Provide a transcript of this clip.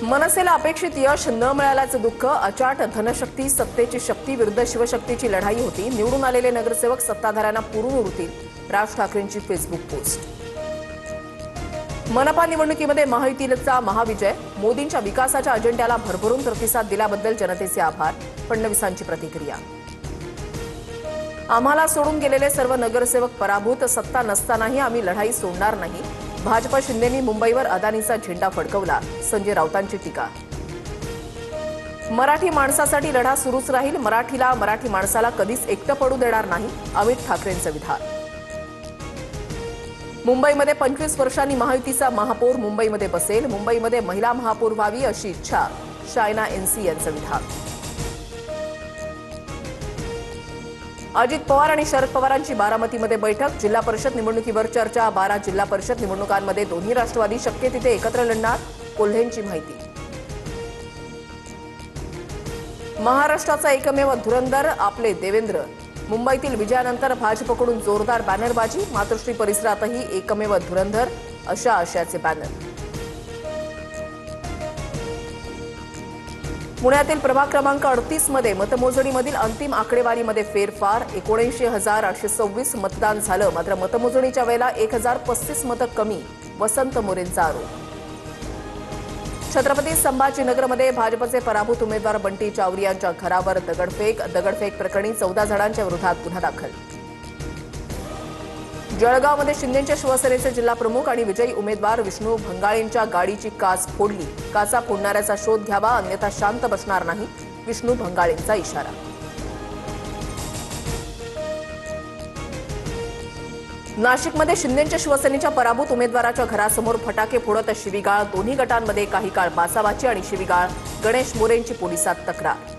मनसेला अपेक्षित यश न मिळाल्याचं दुःख, अचाट धनशक्ती सत्तेची शक्ती विरुद्ध शिवशक्तीची लढाई होती. निवडून आलेले नगरसेवक सत्ताधाऱ्यांना पुरून उरतील. राज ठाकरेंची फेसबुक पोस्ट. मनपा निवडणुकीमध्ये महायुतीचा महाविजय. मोदींच्या विकासाच्या अजेंड्याला भरभरून प्रतिसाद दिल्याबद्दल जनतेचे आभार. फडणवीसांची प्रतिक्रिया. आम्हाला सोडून गेलेले सर्व नगरसेवक पराभूत. सत्ता नसतानाही आम्ही लढाई सोडणार नाही. भाजप शिंदेंनी मुंबईवर अदानीचा झेंडा फडकवला. संजय राऊतांची टीका. मराठी माणसासाठी लढा सुरूच राहील. मराठी माणसाला कधीच एकटं पडू देणार नाही. अमित ठाकरेंचं विधान. मुंबईमध्ये 25 वर्षांनी महायुतीचा महापौर मुंबईमध्ये बसेल. मुंबईमध्ये महिला महापौर व्हावी अशी इच्छा. शायना एनसी यांचं विधान. अजित पवार आणि शरद पवारांची बारामतीमध्ये बैठक. जिल्हा परिषद निवडणुकीवर चर्चा. 12 जिल्हा परिषद निवडणुकांमध्ये दोन्ही राष्ट्रवादी शक्य तिथे एकत्र लढणार. कोल्हेंची माहिती. महाराष्ट्राचा एकमेव धुरंधर आपले देवेंद्र. मुंबईतील विजयानंतर भाजपकडून जोरदार बॅनरबाजी. मातोश्री परिसरातही एकमेव धुरंधर अशा आशयाचे बॅनर. पुण्यातील प्रभाग क्रमांक 38 मध्ये मतमोजणीमधील अंतिम आकडेवारीमध्ये फेरफार. 79,826 मतदान झालं. मात्र मतमोजणीच्या वेळेला 1,035 मतं कमी. वसंत मोरेंचा आरोप. छत्रपती संभाजीनगरमध्ये भाजपचे पराभूत उमेदवार बंटी चावरी यांच्या घरावर दगडफेक प्रकरणी 14 जणांच्या विरोधात गुन्हा दाखल. जळगावमध्ये शिंदेच्या शिवसेनेचे जिल्हाप्रमुख आणि विजयी उमेदवार विष्णू भंगाळेंच्या गाडीची काच फोडली. काचा फोडणाऱ्याचा शोध घ्यावा, अन्यथा शांत बसणार नाही. विष्णू भंगाळेंचा इशारा. नाशिकमध्ये शिंदेच्या शिवसेनेच्या पराभूत उमेदवाराच्या घरासमोर फटाके फोडत शिवीगाळ. दोन्ही गटांमध्ये काही काळ बाचाबाची आणि शिवीगाळ. गणेश मोरेंची पोलिसात तक्रार.